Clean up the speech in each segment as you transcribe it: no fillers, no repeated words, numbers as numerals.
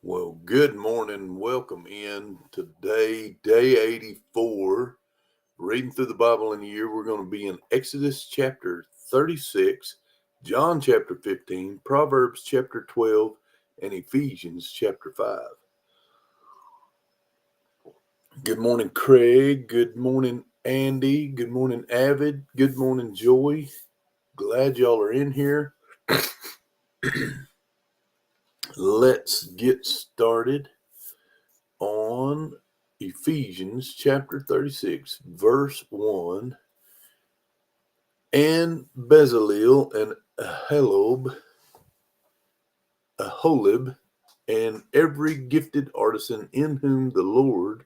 Well, good morning. Welcome in today, day 84. Reading through the Bible in a year, we're going to be in Exodus chapter 36, John chapter 15, Proverbs chapter 12, and Ephesians chapter 5. Good morning, Craig. Good morning, Andy. Good morning, Avid. Good morning, Joy. Glad y'all are in here. Let's get started on Ephesians chapter 36, verse 1. And Bezalel and Aholib, and every gifted artisan in whom the Lord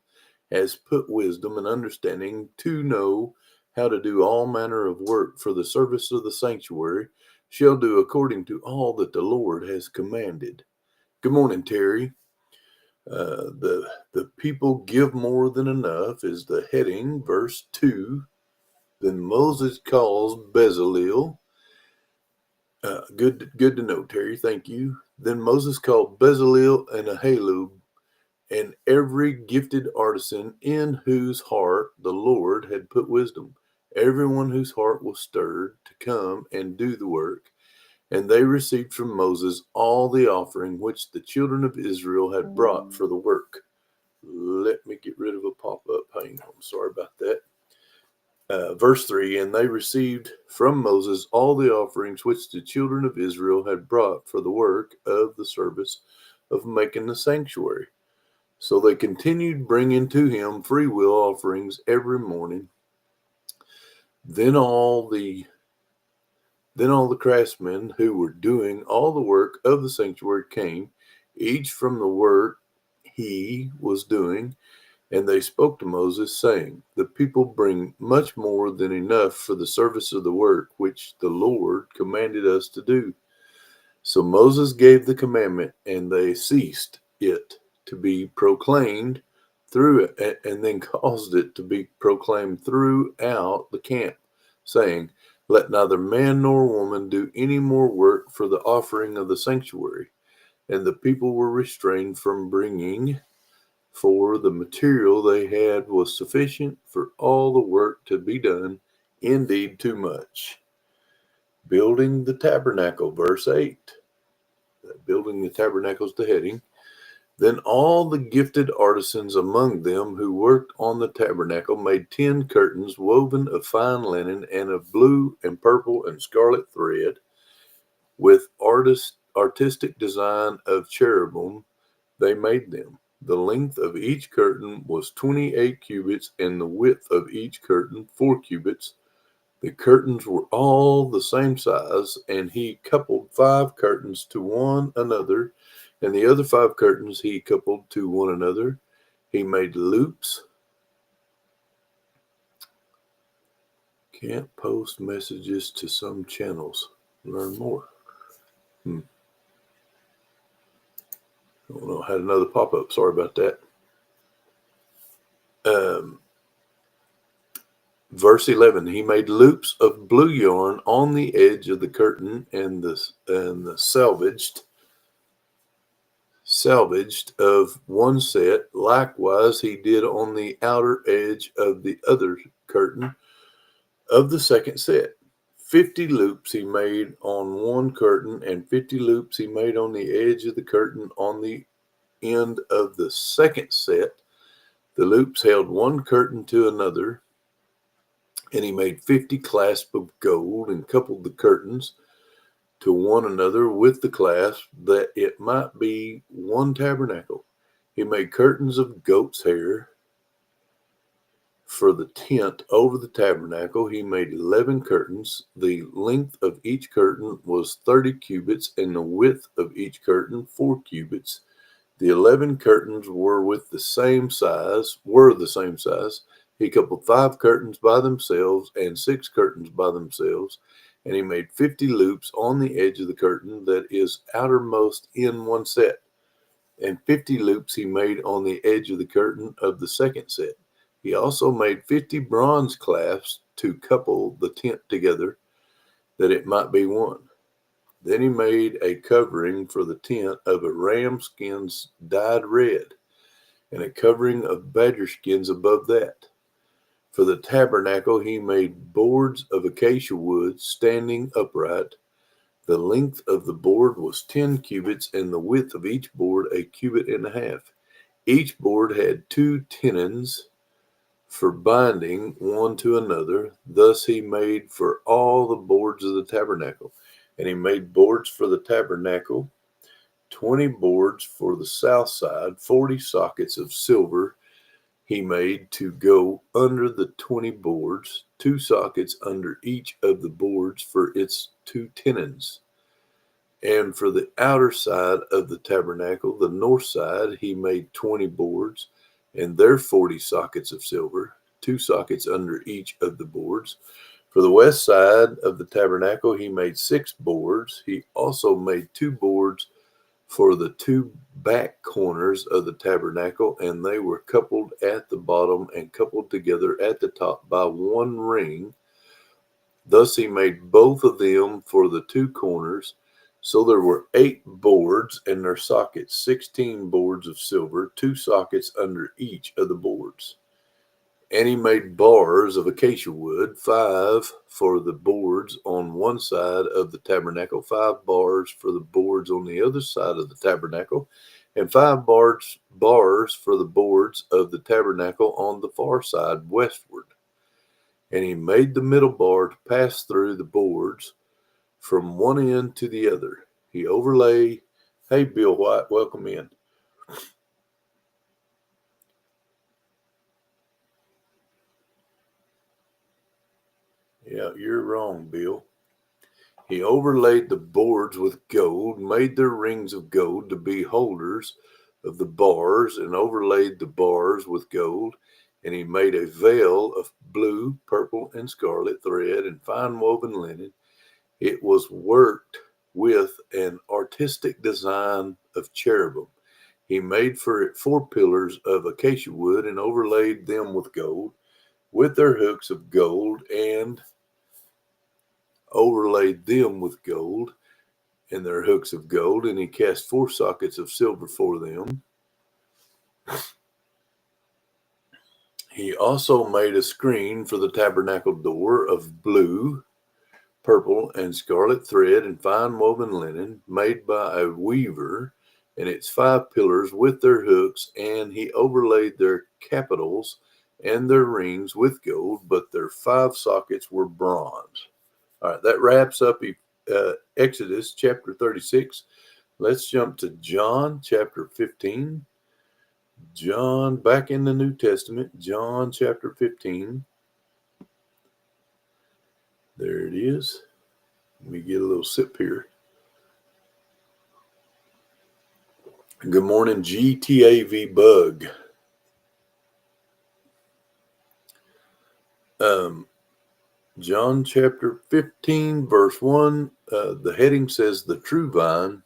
has put wisdom and understanding to know how to do all manner of work for the service of the sanctuary, shall do according to all that the Lord has commanded. Good morning, Terry. The people give more than enough is the heading, verse 2. Then Moses calls Bezalel. Good to know, Terry. Thank you. Then Moses called Bezalel and Aholib and every gifted artisan in whose heart the Lord had put wisdom, everyone whose heart was stirred to come and do the work. And they received from Moses all the offering which the children of Israel had brought for the work. Let me get rid of a pop-up. Hang on. Sorry about that. Verse 3, and they received from Moses all the offerings which the children of Israel had brought for the work of the service of making the sanctuary. So they continued bringing to him freewill offerings every morning. Then all the craftsmen who were doing all the work of the sanctuary came, each from the work he was doing. And they spoke to Moses, saying, the people bring much more than enough for the service of the work which the Lord commanded us to do. So Moses gave the commandment, and they ceased it to be proclaimed through it, and then caused it to be proclaimed throughout the camp, saying, let neither man nor woman do any more work for the offering of the sanctuary. And the people were restrained from bringing, for the material they had was sufficient for all the work to be done, indeed too much. Building the tabernacle, verse 8. Building the tabernacle is the heading. Then all the gifted artisans among them who worked on the tabernacle made 10 curtains woven of fine linen and of blue and purple and scarlet thread, with artistic design of cherubim. They made them. The length of each curtain was 28 cubits, and the width of each curtain 4 cubits. The curtains were all the same size, and he coupled 5 curtains to one another, and the other 5 curtains he coupled to one another. He made loops. Can't post messages to some channels. Learn more. Oh no, I had another pop-up. Sorry about that. Verse 11, he made loops of blue yarn on the edge of the curtain and the salvaged of one set. Likewise, he did on the outer edge of the other curtain of the second set. 50 loops he made on one curtain, and 50 loops he made on the edge of the curtain on the end of the second set. The loops held one curtain to another. And he made 50 clasps of gold and coupled the curtains to one another with the clasp, that it might be one tabernacle. He made curtains of goat's hair for the tent over the tabernacle. He made 11 curtains. The length of each curtain was 30 cubits, and the width of each curtain 4 cubits. The 11 curtains were the same size. He coupled 5 curtains by themselves and 6 curtains by themselves, and he made 50 loops on the edge of the curtain that is outermost in one set, and 50 loops he made on the edge of the curtain of the second set. He also made 50 bronze clasps to couple the tent together, that it might be one. Then he made a covering for the tent of a ram skins dyed red, and a covering of badger skins above that. For the tabernacle he made boards of acacia wood standing upright. The length of the board was 10 cubits, and the width of each board a cubit and a half. Each board had 2 tenons for binding one to another. Thus he made for all the boards of the tabernacle. And he made boards for the tabernacle, 20 boards for the south side, 40 sockets of silver he made to go under the 20 boards, 2 sockets under each of the boards for its 2 tenons. And for the outer side of the tabernacle, the north side, he made 20 boards, and their 40 sockets of silver, 2 sockets under each of the boards. For the west side of the tabernacle, he made 6 boards. He also made 2 boards for the 2 back corners of the tabernacle, and they were coupled at the bottom and coupled together at the top by 1 ring. Thus he made both of them for the 2 corners. So there were 8 boards and their sockets, 16 boards of silver, 2 sockets under each of the boards. And he made bars of acacia wood, 5 for the boards on one side of the tabernacle, 5 bars for the boards on the other side of the tabernacle, and 5 bars for the boards of the tabernacle on the far side westward. And he made the middle bar to pass through the boards from one end to the other. He overlay, hey, Bill White, welcome in. Yeah, you're wrong, Bill. He overlaid the boards with gold, made their rings of gold to be holders of the bars, and overlaid the bars with gold. And he made a veil of blue, purple, and scarlet thread and fine woven linen. It was worked with an artistic design of cherubim. He made for it 4 pillars of acacia wood and overlaid them with gold, with their hooks of gold, and overlaid them with gold and their hooks of gold. And he cast 4 sockets of silver for them. He also made a screen for the tabernacle door of blue, purple, and scarlet thread and fine woven linen, made by a weaver, and its 5 pillars with their hooks, and he overlaid their capitals and their rings with gold, but their 5 sockets were bronze. All right, that wraps up Exodus chapter 36. Let's jump to John chapter 15. John, back in the New Testament, John chapter 15. There it is. Let me get a little sip here. Good morning, GTAV Bug. John chapter 15, verse 1. The heading says, The True Vine.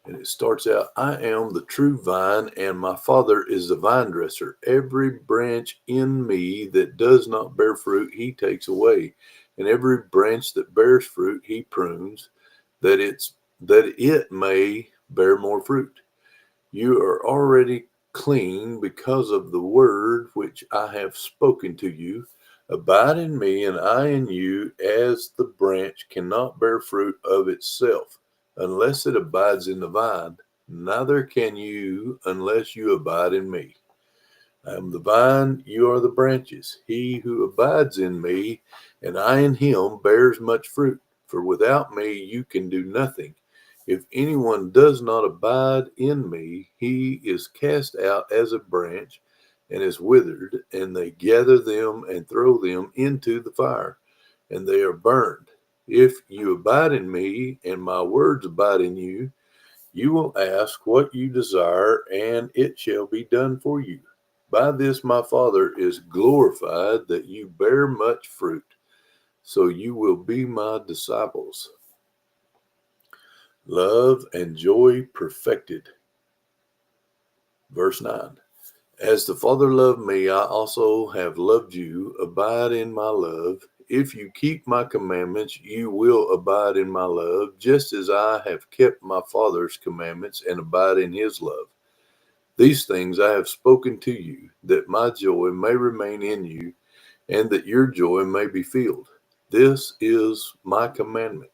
And it starts out, I am the true vine, and my Father is the vine dresser. Every branch in me that does not bear fruit, he takes away. And every branch that bears fruit, he prunes, that it may bear more fruit. You are already clean because of the word which I have spoken to you. Abide in me, and I in you, as the branch cannot bear fruit of itself, unless it abides in the vine. Neither can you unless you abide in me. I am the vine, you are the branches. He who abides in me, and I in him, bears much fruit. For without me you can do nothing. If anyone does not abide in me, he is cast out as a branch and is withered, and they gather them and throw them into the fire, and they are burned. If you abide in me, and my words abide in you, you will ask what you desire, and it shall be done for you. By this my Father is glorified, that you bear much fruit, so you will be my disciples. Love and joy perfected. Verse 9. As the Father loved me, I also have loved you. Abide in my love. if you keep my commandments, you will abide in my love, just as I have kept my Father's commandments and abide in his love. These things I have spoken to you, that my joy may remain in you, and that your joy may be filled. This is my commandment,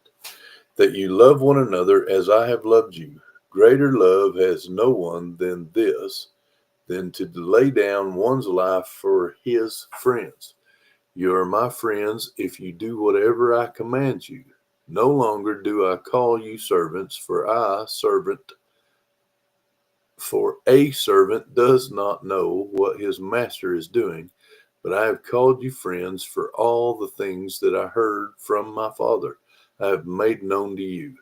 that you love one another as I have loved you. Greater love has no one than this, than to lay down one's life for his friends. You are my friends if you do whatever I command you. No longer do I call you servants, for a servant does not know what his master is doing, but I have called you friends, for all the things that I heard from my Father I have made known to you.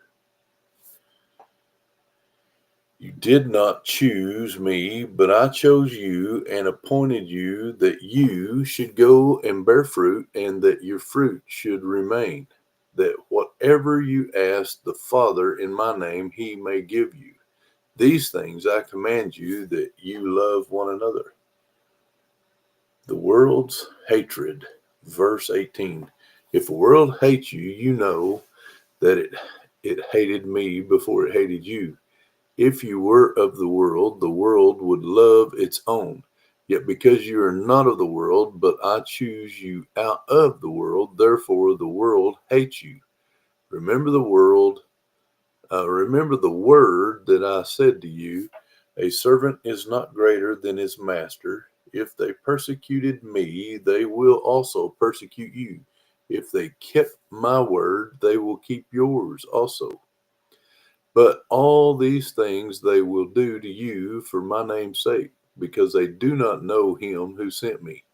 You did not choose me, but I chose you and appointed you that you should go and bear fruit, and that your fruit should remain, that whatever you ask the Father in my name, he may give you. These things I command you, that you love one another. The world's hatred. Verse 18. If the world hates you, you know that it hated me before it hated you. If you were of the world would love its own. Yet because you are not of the world, but I choose you out of the world, therefore the world hates you. Remember the remember the word that I said to you, a servant is not greater than his master. If they persecuted me, they will also persecute you. If they kept my word, they will keep yours also. But all these things they will do to you for my name's sake, because they do not know him who sent me.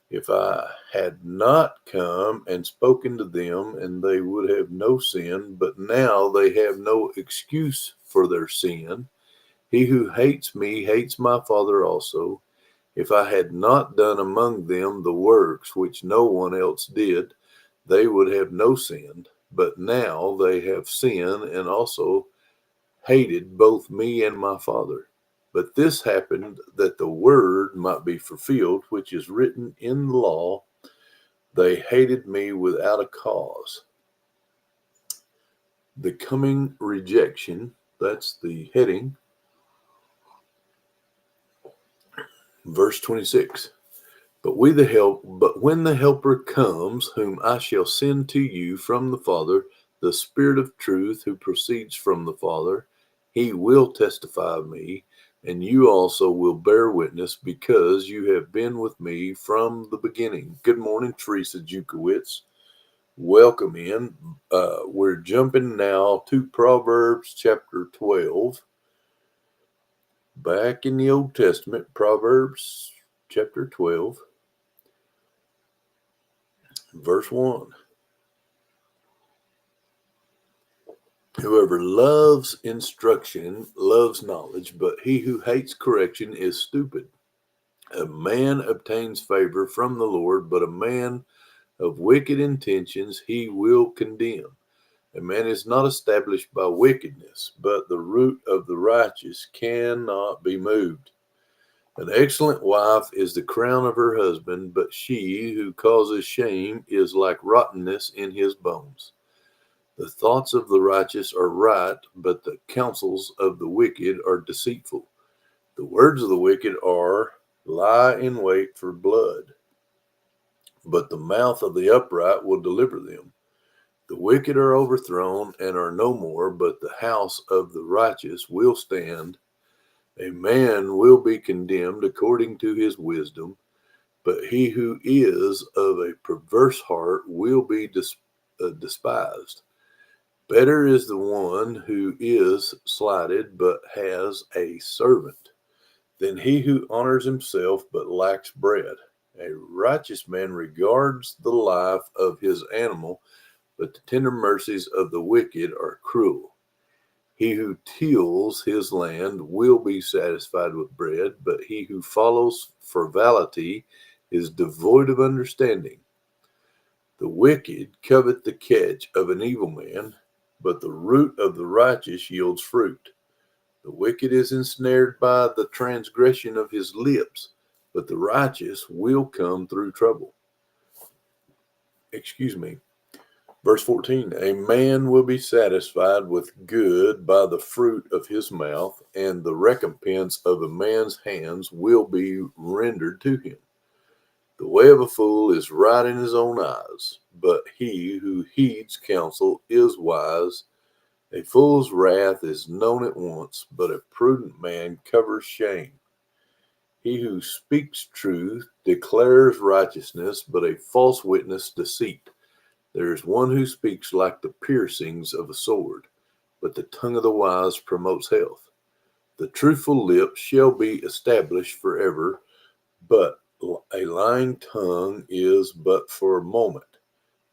If I had not come and spoken to them, and they would have no sin, but now they have no excuse for their sin. He who hates me hates my Father also. If I had not done among them the works which no one else did, they would have no sin. But now they have sinned and also hated both me and my Father. But this happened that the word might be fulfilled, which is written in the law, they hated me without a cause. The coming rejection, that's the heading. Verse 26. But when the helper comes, whom I shall send to you from the Father, the Spirit of truth who proceeds from the Father, he will testify of me, and you also will bear witness, because you have been with me from the beginning. Good morning, Teresa Jukowitz. Welcome in. We're jumping now to Proverbs chapter 12. Back in the Old Testament, Proverbs chapter 12. Verse 1. Whoever loves instruction loves knowledge, but he who hates correction is stupid. A man obtains favor from the Lord, but a man of wicked intentions he will condemn. A man is not established by wickedness, but the root of the righteous cannot be moved. An excellent wife is the crown of her husband, but she who causes shame is like rottenness in his bones. The thoughts of the righteous are right, but the counsels of the wicked are deceitful. The words of the wicked lie in wait for blood, but the mouth of the upright will deliver them. The wicked are overthrown and are no more, but the house of the righteous will stand. A man will be condemned according to his wisdom, but he who is of a perverse heart will be despised. Better is the one who is slighted but has a servant than he who honors himself but lacks bread. A righteous man regards the life of his animal, but the tender mercies of the wicked are cruel. He who tills his land will be satisfied with bread, but he who follows frivolity is devoid of understanding. The wicked covet the catch of an evil man, but the root of the righteous yields fruit. The wicked is ensnared by the transgression of his lips, but the righteous will come through trouble. excuse me, verse 14, a man will be satisfied with good by the fruit of his mouth, and the recompense of a man's hands will be rendered to him. The way of a fool is right in his own eyes, but he who heeds counsel is wise. A fool's wrath is known at once, but a prudent man covers shame. He who speaks truth declares righteousness, but a false witness deceit. There is one who speaks like the piercings of a sword, but the tongue of the wise promotes health. The truthful lips shall be established forever, but a lying tongue is but for a moment.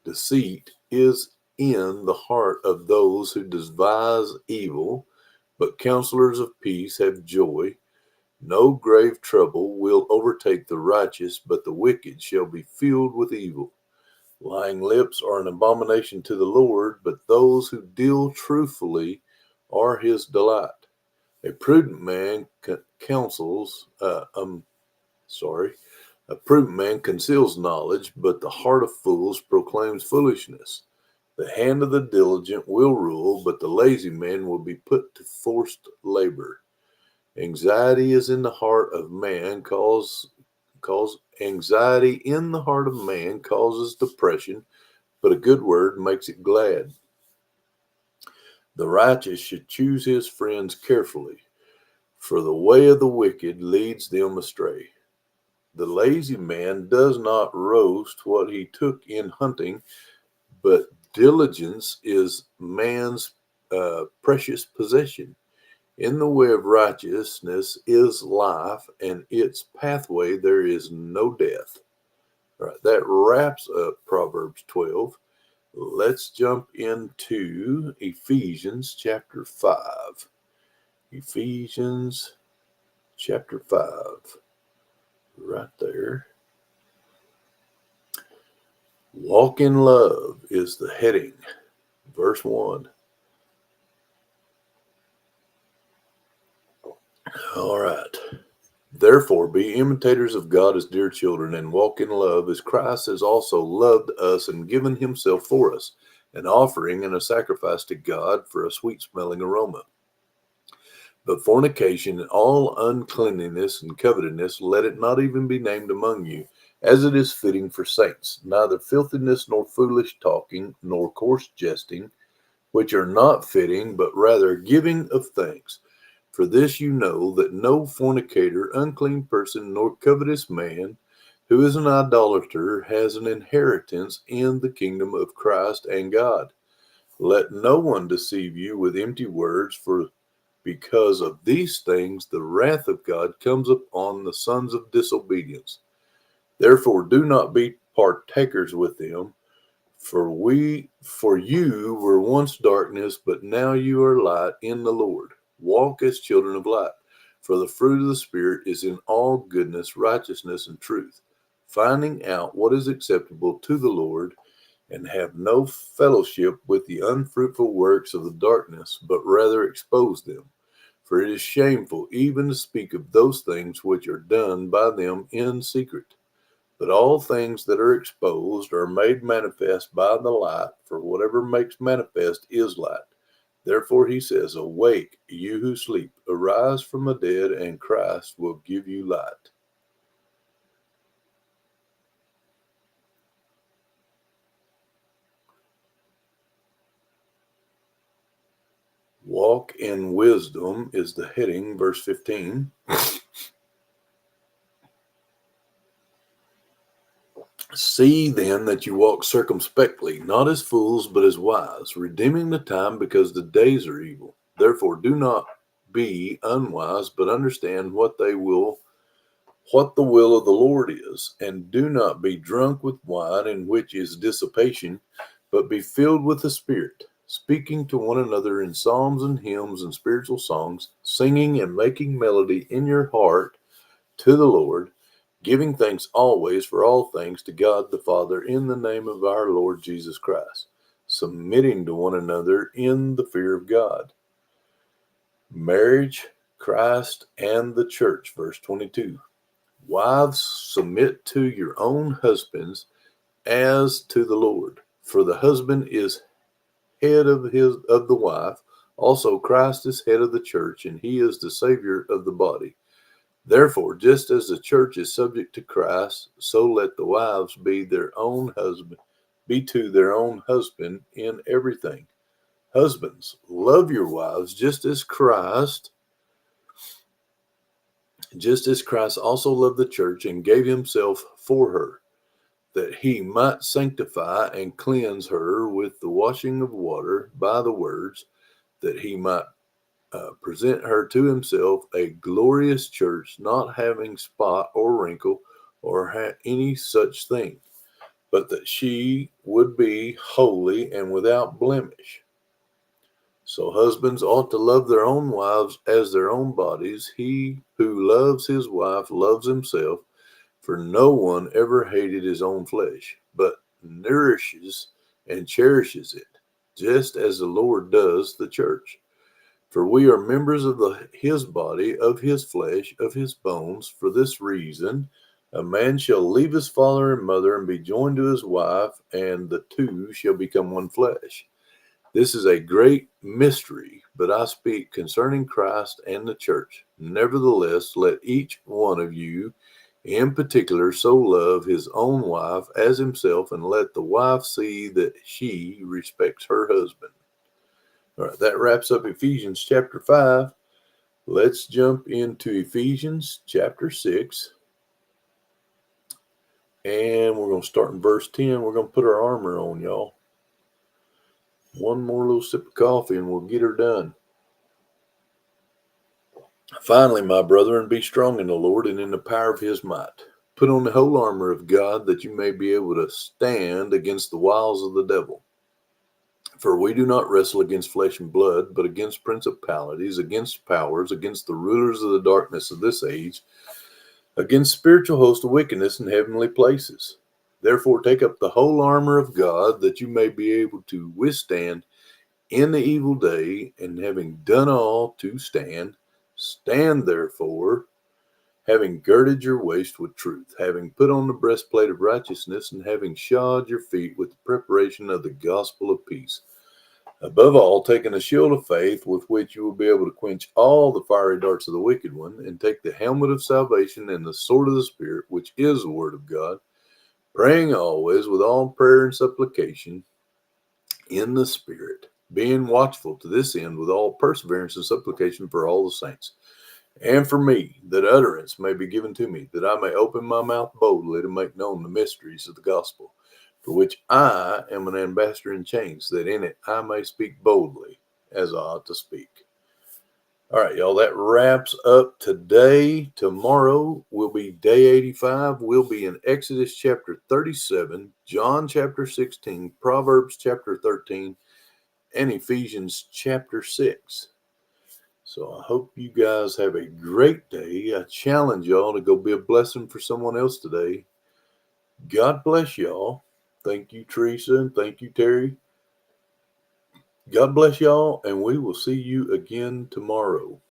Deceit is in the heart of those who devise evil, but counselors of peace have joy. No grave trouble will overtake the righteous, but the wicked shall be filled with evil. Lying lips are an abomination to the Lord, but those who deal truthfully are his delight. A prudent man counsels, a prudent man conceals knowledge, but the heart of fools proclaims foolishness. The hand of the diligent will rule, but the lazy man will be put to forced labor. Anxiety is in the heart of man cause anxiety in the heart of man causes depression, but a good word makes it glad. The righteous should choose his friends carefully, for the way of the wicked leads them astray. The lazy man does not roast what he took in hunting, but diligence is man's precious possession. In the way of righteousness is life, and its pathway there is no death. All right, that wraps up Proverbs 12. Let's jump into Ephesians chapter 5. Ephesians chapter 5. Right there. Walk in love is the heading. Verse 1. All right. Therefore, be imitators of God as dear children, and walk in love as Christ has also loved us and given himself for us, an offering and a sacrifice to God for a sweet-smelling aroma. But fornication and all uncleanness and covetousness, let it not even be named among you, as it is fitting for saints, neither filthiness nor foolish talking, nor coarse jesting, which are not fitting, but rather giving of thanks. For this you know, that no fornicator, unclean person, nor covetous man, who is an idolater, has an inheritance in the kingdom of Christ and God. Let no one deceive you with empty words, for because of these things the wrath of God comes upon the sons of disobedience. Therefore do not be partakers with them. For you were once darkness, but now you are light in the Lord. Walk as children of light. For the fruit of the Spirit is in all goodness, righteousness, and truth, finding out what is acceptable to the Lord, and have no fellowship with the unfruitful works of the darkness, but rather expose them. For it is shameful even to speak of those things which are done by them in secret. But all things that are exposed are made manifest by the light, for whatever makes manifest is light. Therefore he says, awake, you who sleep, arise from the dead, and Christ will give you light. Walk in wisdom is the heading, verse 15. See then that you walk circumspectly, not as fools, but as wise, redeeming the time, because the days are evil. Therefore do not be unwise, but understand what the will of the Lord is, and do not be drunk with wine, in which is dissipation, but be filled with the Spirit, speaking to one another in psalms and hymns and spiritual songs, singing and making melody in your heart to the Lord, giving thanks always for all things to God the Father in the name of our Lord Jesus Christ, submitting to one another in the fear of God. Marriage, Christ, and the church, verse 22. Wives, submit to your own husbands as to the Lord. For the husband is head of the wife, also Christ is head of the church, and he is the Savior of the body. Therefore, just as the church is subject to Christ, so let the wives be to their own husband in everything. Husbands, love your wives just as Christ also loved the church and gave himself for her, that he might sanctify and cleanse her with the washing of water by the words, that he might present her to himself a glorious church, not having spot or wrinkle or any such thing, but that she would be holy and without blemish. So husbands ought to love their own wives as their own bodies. He who loves his wife loves himself, for no one ever hated his own flesh, but nourishes and cherishes it, just as the Lord does the church. For we are members of his body, of his flesh, of his bones. For this reason, a man shall leave his father and mother and be joined to his wife, and the two shall become one flesh. This is a great mystery, but I speak concerning Christ and the church. Nevertheless, let each one of you in particular so love his own wife as himself, and let the wife see that she respects her husband. All right, that wraps up Ephesians chapter 5. Let's jump into Ephesians chapter 6. And we're going to start in verse 10. We're going to put our armor on, y'all. One more little sip of coffee and we'll get her done. Finally, my brethren, be strong in the Lord and in the power of his might. Put on the whole armor of God, that you may be able to stand against the wiles of the devil. For we do not wrestle against flesh and blood, but against principalities, against powers, against the rulers of the darkness of this age, against spiritual hosts of wickedness in heavenly places. Therefore, take up the whole armor of God, that you may be able to withstand in the evil day, and having done all to stand, stand therefore, having girded your waist with truth, having put on the breastplate of righteousness, and having shod your feet with the preparation of the gospel of peace. Above all, taking a shield of faith, with which you will be able to quench all the fiery darts of the wicked one, and take the helmet of salvation and the sword of the Spirit, which is the word of God, praying always with all prayer and supplication in the Spirit, being watchful to this end with all perseverance and supplication for all the saints, and for me, that utterance may be given to me, that I may open my mouth boldly to make known the mysteries of the gospel, for which I am an ambassador in chains, that in it I may speak boldly as I ought to speak. All right, y'all, that wraps up today. Tomorrow will be day 85. We'll be in Exodus chapter 37, John chapter 16, Proverbs chapter 13, and Ephesians chapter 6. So I hope you guys have a great day. I challenge y'all to go be a blessing for someone else today. God bless y'all. Thank you, Teresa, and thank you, Terry. God bless y'all, and we will see you again tomorrow.